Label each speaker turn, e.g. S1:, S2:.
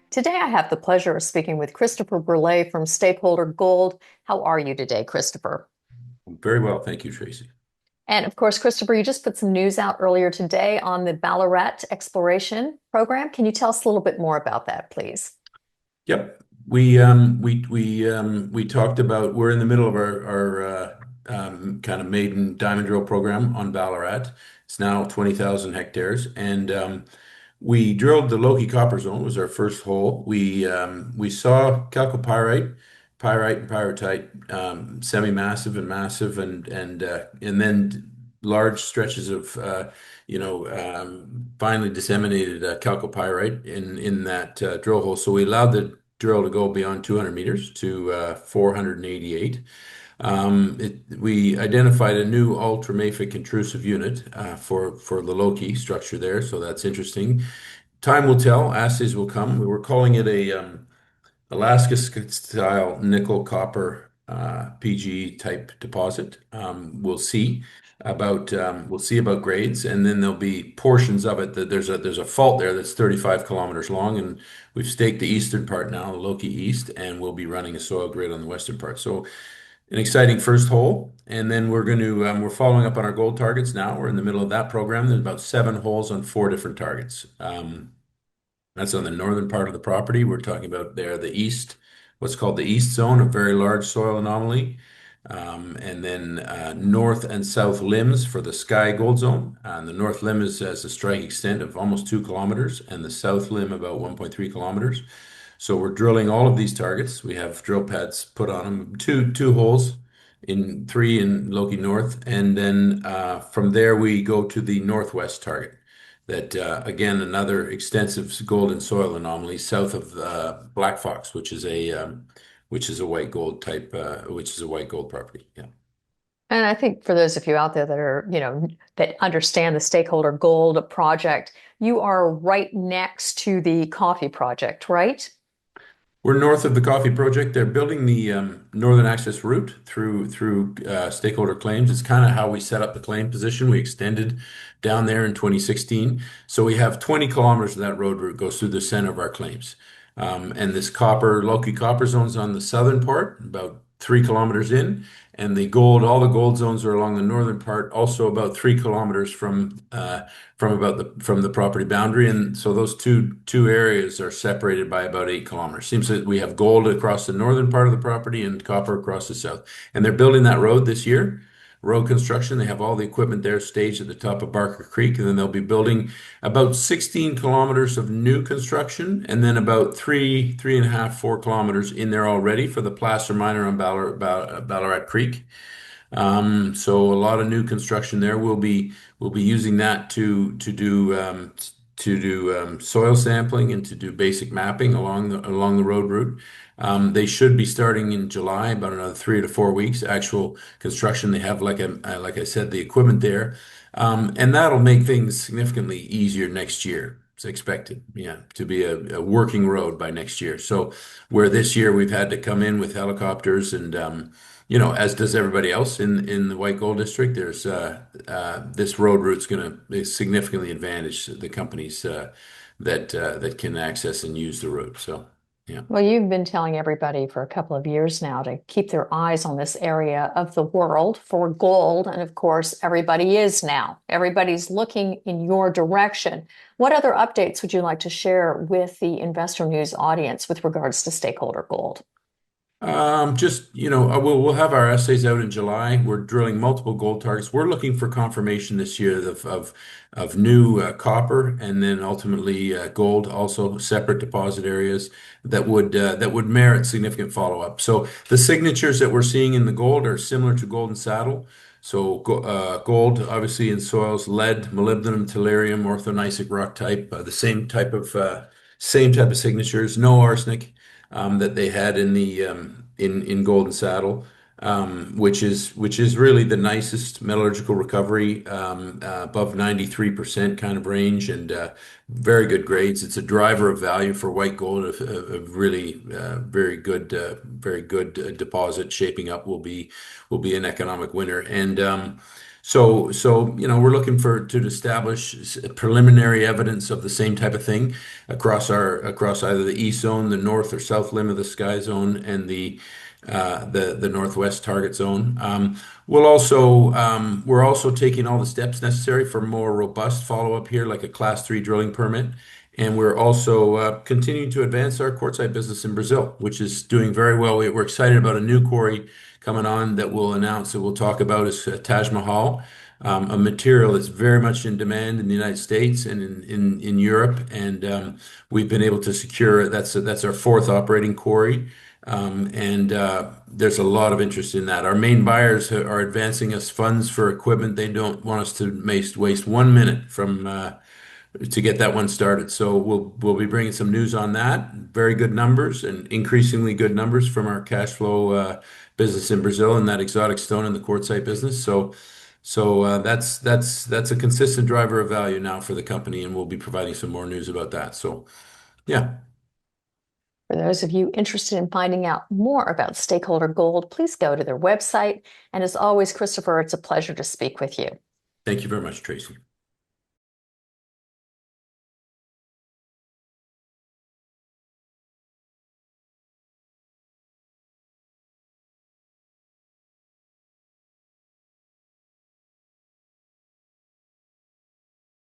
S1: Today, I have the pleasure of speaking with Christopher Berlet from Stakeholder Gold. How are you today, Christopher?
S2: Very well, thank you, Tracy.
S1: And of course, Christopher, you just put some news out earlier today on the Ballarat exploration program. Can you tell us a little bit more about that, please?
S2: Yep, we talked about we're in the middle of our kind of maiden diamond drill program on Ballarat. It's now 20,000 hectares, and we drilled the Loki Copper Zone. Was our first hole. We saw chalcopyrite, pyrite, and pyrrhotite, semi-massive and massive, and then large stretches of finely disseminated chalcopyrite in that drill hole. So we allowed the drill to go beyond 200 meters to 488. We identified a new ultramafic intrusive unit for the Loki structure there, so that's interesting. Time will tell. Assays will come. We were calling it a Alaska style nickel-copper PGE type deposit. We'll see about grades, and then there'll be portions of it that there's a fault there that's 35 kilometers long, and we've staked the eastern part now, the Loki East, and we'll be running a soil grid on the western part. So an exciting first hole, and then we're following up on our gold targets now. We're in the middle of that program. There's about 7 holes on 4 different targets. That's on the northern part of the property. We're talking about there the east, what's called the east zone, a very large soil anomaly. And then north and south limbs for the Sky Gold Zone. And the north limb has a strike extent of almost 2 kilometers, and the south limb about 1.3 kilometers. So we're drilling all of these targets. We have drill pads put on them, two holes in three in Loki North, and then from there we go to the northwest target. That again another extensive gold and soil anomaly south of Black Fox, which is a white gold type, which is a white gold property. Yeah.
S1: And I think for those of you out there that are, that understand the Stakeholder Gold project, you are right next to the coffee project, right?
S2: We're north of the coffee project. They're building the northern access route through stakeholder claims. It's kind of how we set up the claim position. We extended down there in 2016. So we have 20 kilometers of that road route goes through the center of our claims. And this Loki Copper Zone is on the southern part, about 3 kilometers in, and all the gold zones are along the northern part, also about 3 kilometers from the property boundary. And so those two areas are separated by about 8 kilometers. Seems that we have gold across the northern part of the property and copper across the south. And they're building that road this year. Road construction. They have all the equipment there staged at the top of Barker Creek, and then they'll be building about 16 kilometers of new construction, and then about three and a half, 4 kilometers in there already for the placer miner on Ballarat Creek. So a lot of new construction there. We'll be using that to do soil sampling and to do basic mapping along the road route. They should be starting in July, about another 3 to 4 weeks. Actual construction, they have like I said, the equipment there, and that'll make things significantly easier next year. It's expected, yeah, to be a working road by next year. So where this year we've had to come in with helicopters and as does everybody else in the White Gold District, there's this road route's going to significantly advantage the companies that can access and use the route. So, yeah.
S1: Well, you've been telling everybody for a couple of years now to keep their eyes on this area of the world for gold. And of course, everybody is now. Everybody's looking in your direction. What other updates would you like to share with the InvestorNews audience with regards to Stakeholder Gold?
S2: We'll have our assays out in July. We're drilling multiple gold targets. We're looking for confirmation this year of new copper and then ultimately gold, also separate deposit areas that would merit significant follow-up. So the signatures that we're seeing in the gold are similar to Golden Saddle. So gold, obviously in soils, lead, molybdenum, tellurium, orthogneissic rock type, the same type of signatures. No arsenic that they had in Golden Saddle, which is really the nicest metallurgical recovery, above 93% kind of range, and very good grades. It's a driver of value for white gold. A really very good deposit shaping up will be an economic winner. And So we're looking to establish preliminary evidence of the same type of thing across either the east zone, the north or south limb of the sky zone, and the northwest target zone. We're also taking all the steps necessary for more robust follow-up here, like a Class 3 drilling permit. And we're also continuing to advance our quartzite business in Brazil, which is doing very well. We're excited about a new quarry coming on that we'll announce, that we'll talk about, is Taj Mahal, a material that's very much in demand in the United States and in Europe. And we've been able to secure, that's our fourth operating quarry. And there's a lot of interest in that. Our main buyers are advancing us funds for equipment. They don't want us to waste 1 minute to get that one started. So we'll be bringing some news on that. Very good numbers and increasingly good numbers from our cash flow business in Brazil and that exotic stone in the quartzite business. So that's a consistent driver of value now for the company, and we'll be providing some more news about that. So yeah.
S1: For those of you interested in finding out more about Stakeholder Gold, please go to their website. And as always, Christopher, it's a pleasure to speak with you.
S2: Thank you very much, Tracy.